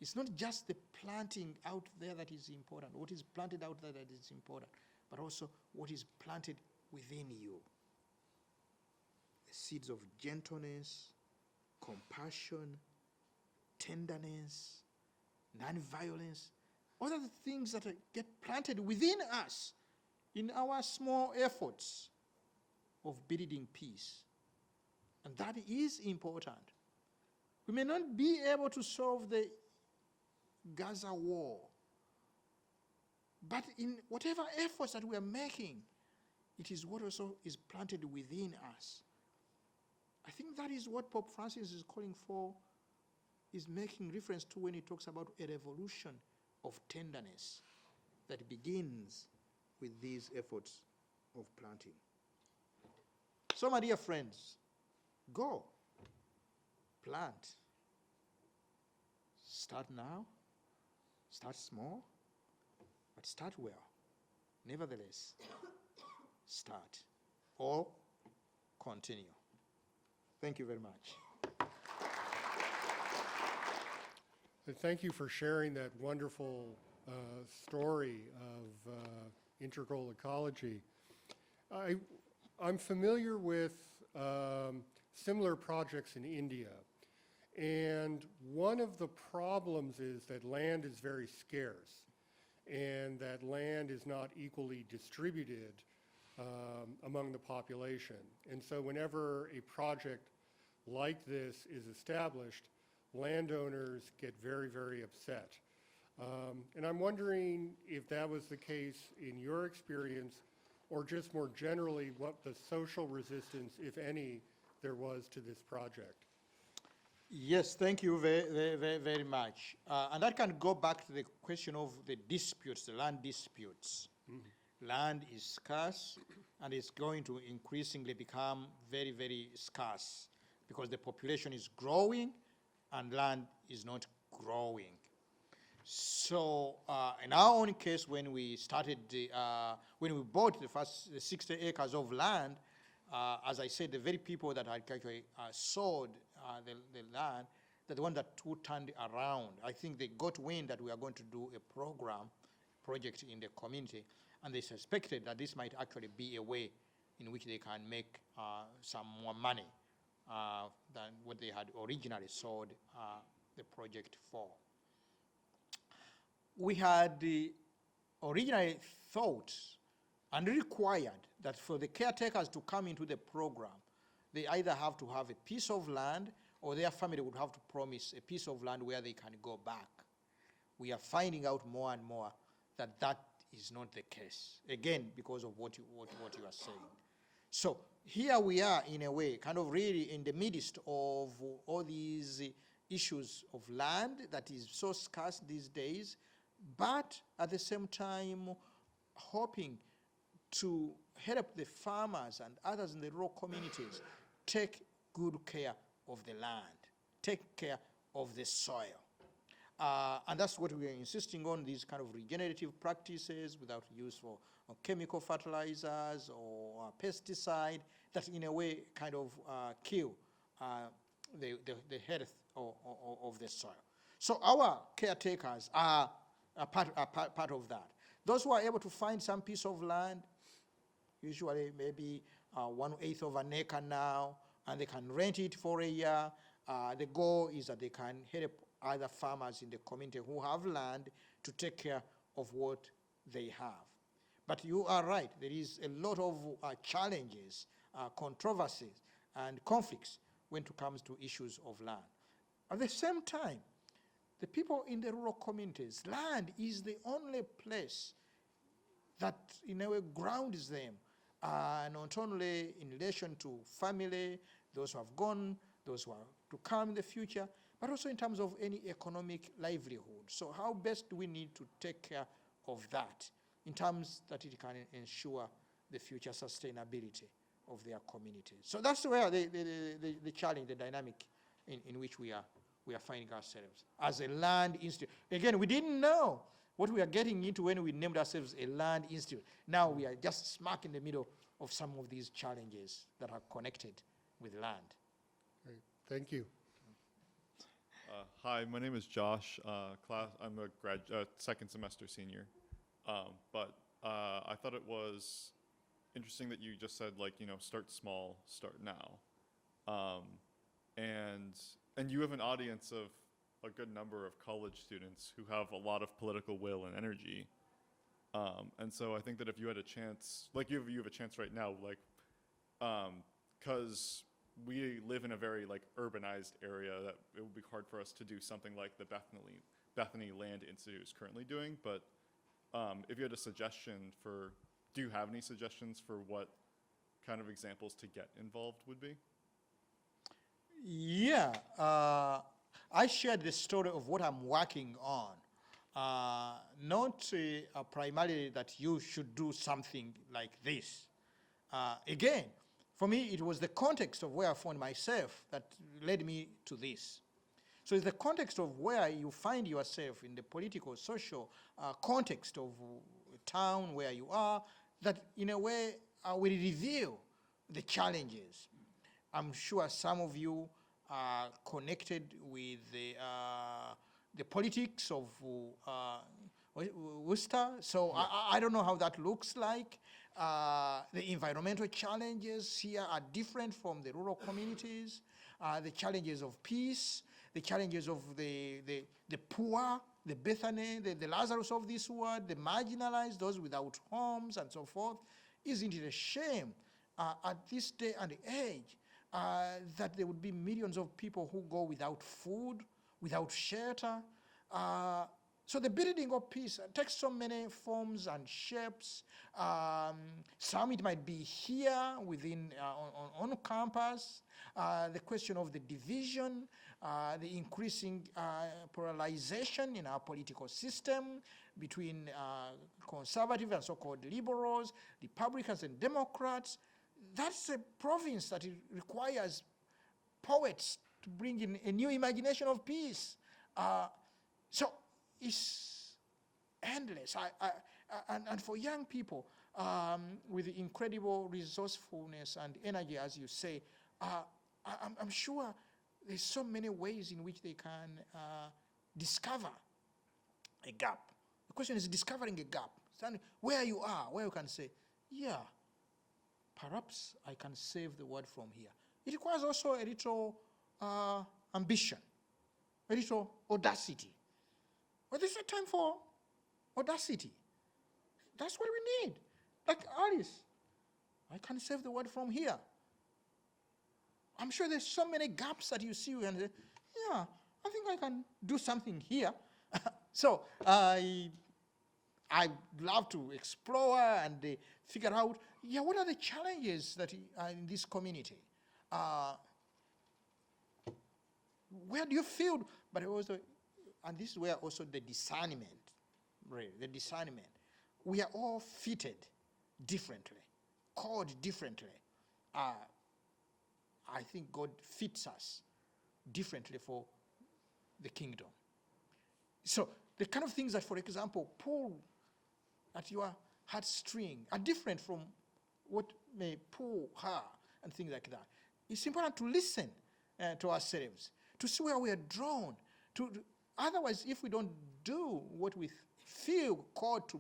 It's not just the planting out there that is important, what is planted out there that is important, but also what is planted within you. The seeds of gentleness, compassion, tenderness, non-violence, all of the things that get planted within us in our small efforts of building peace. And that is important. We may not be able to solve the Gaza war, but in whatever efforts that we are making, it is what also is planted within us. I think that is what Pope Francis is calling for, is making reference to when he talks about a revolution of tenderness that begins with these efforts of planting. So, my dear friends, go, plant. Start now, start small, but start well. Nevertheless, start or continue. Thank you very much. And thank you for sharing that wonderful story of integral ecology. I'm familiar with similar projects in India, and one of the problems is that land is very scarce, and that land is not equally distributed among the population. And so whenever a project like this is established, landowners get very, very upset. And I'm wondering if that was the case in your experience, or just more generally, what the social resistance, if any, there was to this project. Yes, thank you very much. And that can go back to the question of the disputes, the land disputes. Mm-hmm. Land is scarce, and it's going to increasingly become very, very scarce because the population is growing and land is not growing. So in our own case, when we when we bought the 60 acres of land, as I said, the very people that had actually sold the land, they're the one that turned around. I think they got wind that we are going to do a project in the community, and they suspected that this might actually be a way in which they can make some more money than what they had originally sold the project for. We had originally thought and required that for the caretakers to come into the program, they either have to have a piece of land or their family would have to promise a piece of land where they can go back. We are finding out more and more that that is not the case, again, because of what you are saying. So here we are, in a way, kind of really in the midst of all these issues of land that is so scarce these days, but at the same time hoping to help the farmers and others in the rural communities take good care of the land, take care of the soil. And that's what we are insisting on, these kind of regenerative practices without use of chemical fertilizers or pesticide that in a way kind of kill the health of the soil. So our caretakers are part of that. Those who are able to find some piece of land, usually maybe 1/8 of an acre now, and they can rent it for a year. The goal is that they can help other farmers in the community who have land to take care of what they have. But you are right, there is a lot of challenges, controversies, and conflicts when it comes to issues of land. At the same time, the people in the rural communities, land is the only place that in a way grounds them, not only in relation to family, those who have gone, those who are to come in the future, but also in terms of any economic livelihood. So how best do we need to take care of that in terms that it can ensure the future sustainability of their communities? So that's where the challenge, the dynamic in which we are finding ourselves as a land institute. Again, we didn't know what we are getting into when we named ourselves a land institute. Now we are just smack in the middle of some of these challenges that are connected with land. Great. Thank you. Hi, my name is Josh. I'm a second semester senior. But I thought it was interesting that you just said, like, start small, start now. And you have an audience of a good number of college students who have a lot of political will and energy. And so I think that if you had a chance, like you have a chance right now, like, because we live in a very urbanized area, that it would be hard for us to do something like the Bethany Land Institute is currently doing. But if you had a suggestion do you have any suggestions for what kind of examples to get involved would be? Yeah, I shared the story of what I'm working on. Not primarily that you should do something like this. Again, for me, it was the context of where I found myself that led me to this. So it's the context of where you find yourself in the political, social context of a town where you are that in a way will reveal the challenges. I'm sure some of you are connected with the politics of Worcester, so I don't know how that looks like. The environmental challenges here are different from the rural communities. The challenges of peace, the challenges of the poor, the Bethany, the Lazarus of this world, the marginalized, those without homes and so forth. Isn't it a shame at this day and age that there would be millions of people who go without food, without shelter? So the building of peace takes so many forms and shapes. Some it might be here within on campus. The question of the division, the increasing polarization in our political system between conservative and so-called liberals, Republicans and Democrats. That's a province that it requires poets to bring in a new imagination of peace. So it's endless. And for young people with incredible resourcefulness and energy, as you say, I'm sure there's so many ways in which they can discover a gap. The question is discovering a gap. Where you are, where you can say, yeah, perhaps I can save the world from here. It requires also a little ambition, a little audacity. But this is a time for audacity. That's what we need. Like Alice, I can save the world from here. I'm sure there's so many gaps that you see and say, yeah, I think I can do something here. So I love to explore and figure out, yeah, what are the challenges that are in this community? Where do you feel? But also, and this is where also the discernment, really, the discernment. We are all fitted differently, called differently. I think God fits us differently for the kingdom. So the kind of things that, for example, pull at your heartstring are different from what may pull her and things like that. It's important to listen to ourselves, to see where we are drawn. Otherwise, if we don't do what we feel called to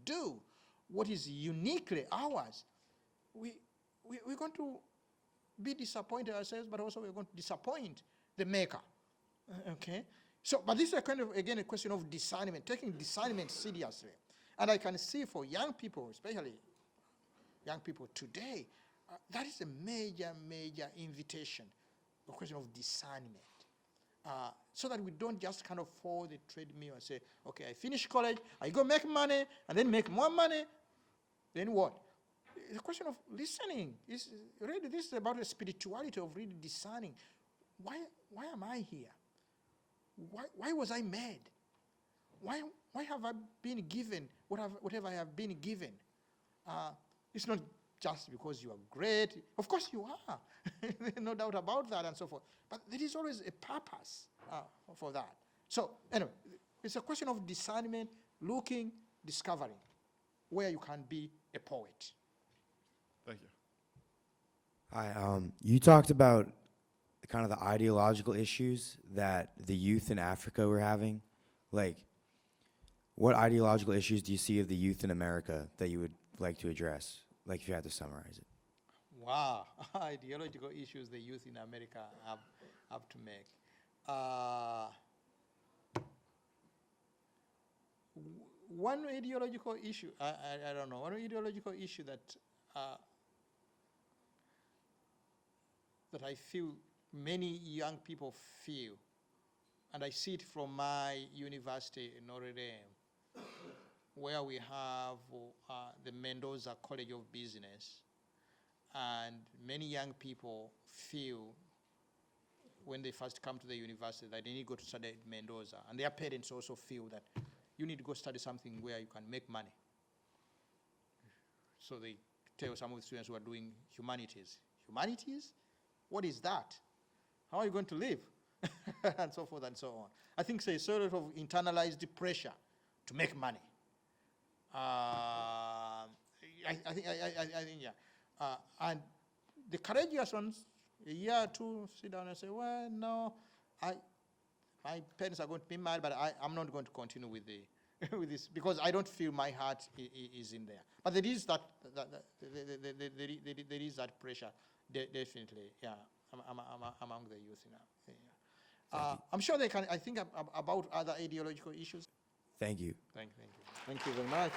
do, what is uniquely ours, we're going to be disappointed ourselves, but also we're going to disappoint the maker. Okay? So, but this is a kind of, again, a question of discernment, taking discernment seriously. And I can see for young people, especially young people today, that is a major, major invitation, a question of discernment. So that we don't just kind of follow the treadmill and say, okay, I finish college, I go make money, and then make more money, then what? It's a question of listening. Really, this is about the spirituality of really discerning. Why am I here? Why was I made? Why have I been given whatever I have been given? It's not just because you are great. Of course you are. No doubt about that and so forth. But there is always a purpose for that. So anyway, it's a question of discernment, looking, discovering where you can be a poet. Thank you. Hi, you talked about kind of the ideological issues that the youth in Africa were having. Like, what ideological issues do you see of the youth in America that you would like to address? Like, if you had to summarize it. Wow, ideological issues the youth in America have to make. One ideological issue, I don't know, one ideological issue that I feel many young people feel, and I see it from my university in Notre, where we have the Mendoza College of Business, and many young people feel when they first come to the university that they need to go to study at Mendoza, and their parents also feel that you need to go study something where you can make money. So they tell some of the students who are doing humanities, humanities? What is that? How are you going to live? And so forth and so on. I think there's a sort of internalized pressure to make money. I think, yeah. And the courageous ones, a year or two, sit down and say, well, no, my parents are going to be mad, but I'm not going to continue with with this because I don't feel my heart is in there. But there is that there is that pressure, definitely, yeah, among the youth now. Yeah. I'm sure they can. I think about other ideological issues. Thank you. Thank you very much.